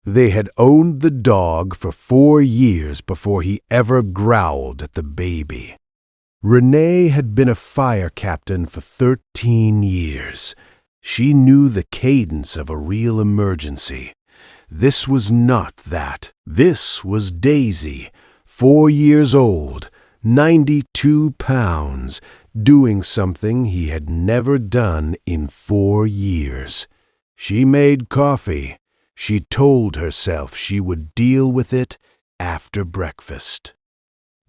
They had owned the dog for 4 years before he ever growled at the baby. Renee had been a fire captain for 13 years. She knew the cadence of a real emergency. This was not that. This was Daisy, 4 years old, 92 pounds, doing something he had never done in 4 years. She made coffee. She told herself she would deal with it after breakfast.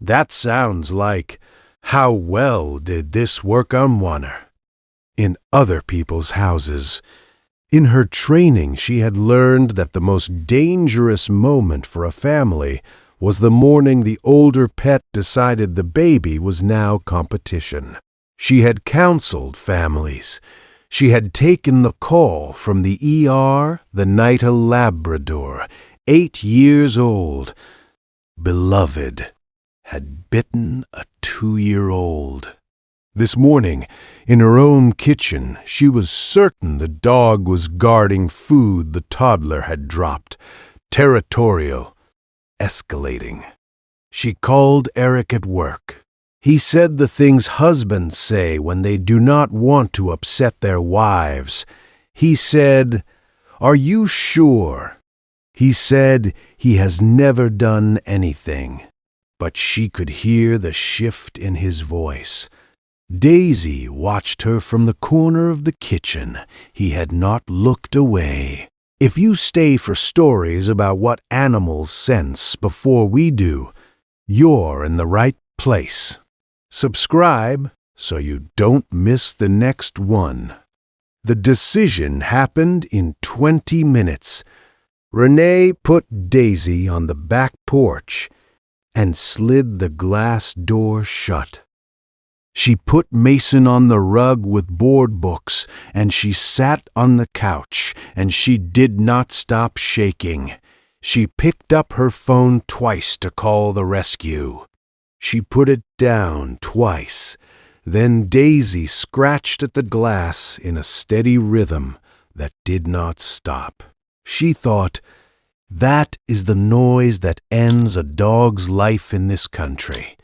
That sounds like, how well did this work on Warner? In other people's houses. In her training, she had learned that the most dangerous moment for a family was the morning the older pet decided the baby was now competition. She had counseled families. She had taken the call from the ER the night a Labrador, 8 years old, beloved, had bitten a 2-year-old. This morning, in her own kitchen, she was certain the dog was guarding food the toddler had dropped, territorial, escalating. She called Eric at work. He said the things husbands say when they do not want to upset their wives. He said, "Are you sure?" He said he has never done anything. But she could hear the shift in his voice. Daisy watched her from the corner of the kitchen. He had not looked away. If you stay for stories about what animals sense before we do, you're in the right place. Subscribe so you don't miss the next one. The decision happened in 20 minutes. Renee put Daisy on the back porch and slid the glass door shut. She put Mason on the rug with board books, and she sat on the couch, and she did not stop shaking. She picked up her phone twice to call the rescue. She put it down twice. Then Daisy scratched at the glass in a steady rhythm that did not stop. She thought, that is the noise that ends a dog's life in this country.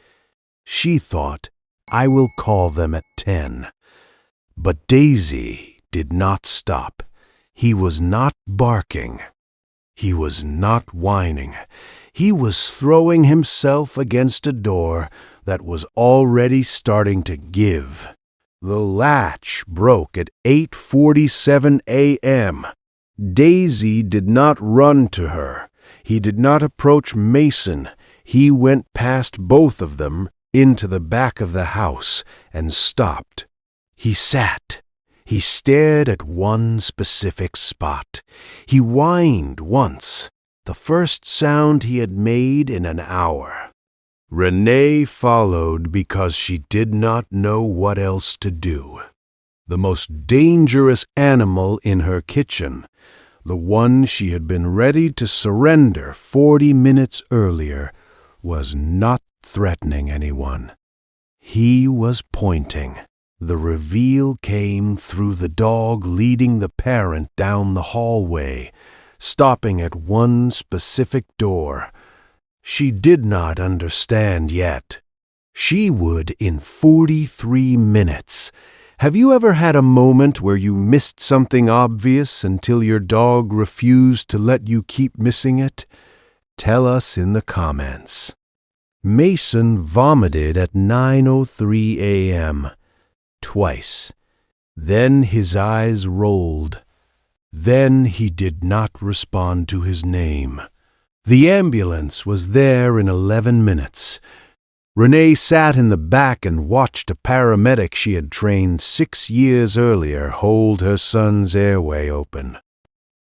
She thought, I will call them at 10. But Daisy did not stop. He was not barking. He was not whining. He was throwing himself against a door that was already starting to give. The latch broke at 8:47 a.m. Daisy did not run to her. He did not approach Mason. He went past both of them into the back of the house and stopped. He sat. He stared at one specific spot. He whined once, the first sound he had made in an hour. Renee followed because she did not know what else to do. The most dangerous animal in her kitchen, the one she had been ready to surrender 40 minutes earlier, was not threatening anyone. He was pointing. The reveal came through the dog leading the parent down the hallway, stopping at one specific door. She did not understand yet. She would in 43 minutes. Have you ever had a moment where you missed something obvious until your dog refused to let you keep missing it? Tell us in the comments. Mason vomited at 9:03 a.m. twice. Then his eyes rolled. Then he did not respond to his name. The ambulance was there in 11 minutes. Renee sat in the back and watched a paramedic she had trained 6 years earlier hold her son's airway open.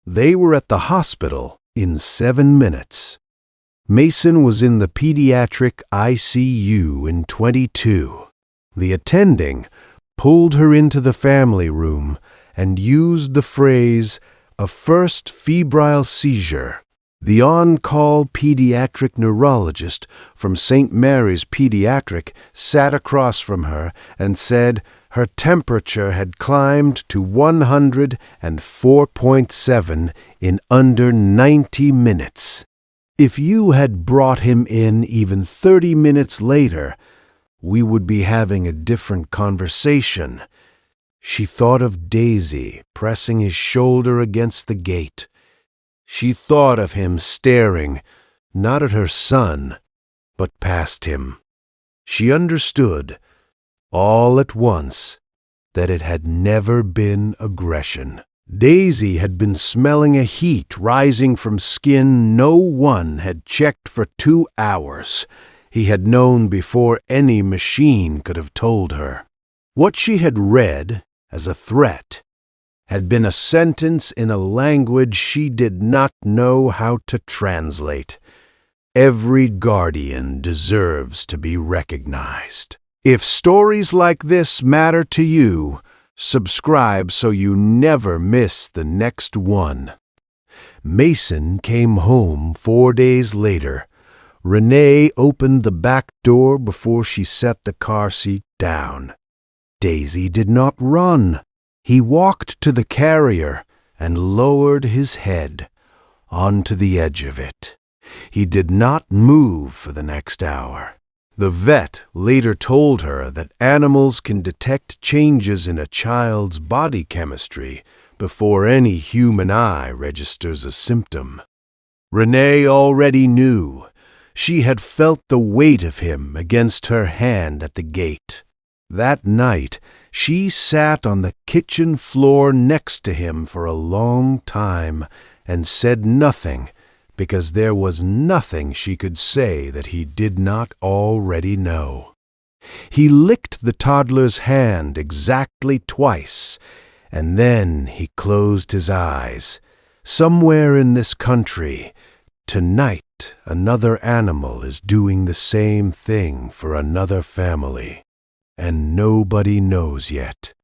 They were at the hospital in 7 minutes. Mason was in the pediatric ICU in 22. The attending pulled her into the family room and used the phrase, "a first febrile seizure." The on-call pediatric neurologist from St. Mary's Pediatric sat across from her and said Her temperature had climbed to 104.7 in under 90 minutes. If you had brought him in even 30 minutes later, we would be having a different conversation. She thought of Daisy pressing his shoulder against the gate. She thought of him staring, not at her son, but past him. She understood, all at once, that it had never been aggression. Daisy had been smelling a heat rising from skin no one had checked for 2 hours. He had known before any machine could have told her. What she had read as a threat had been a sentence in a language she did not know how to translate. Every guardian deserves to be recognized. If stories like this matter to you, subscribe so you never miss the next one. Mason came home 4 days later. Renee opened the back door before she set the car seat down. Daisy did not run. He walked to the carrier and lowered his head onto the edge of it. He did not move for the next hour. The vet later told her that animals can detect changes in a child's body chemistry before any human eye registers a symptom. Renee already knew. She had felt the weight of him against her hand at the gate. That night, she sat on the kitchen floor next to him for a long time and said nothing, because there was nothing she could say that he did not already know. He licked the toddler's hand exactly twice, and then he closed his eyes. Somewhere in this country, tonight another animal is doing the same thing for another family, and nobody knows yet.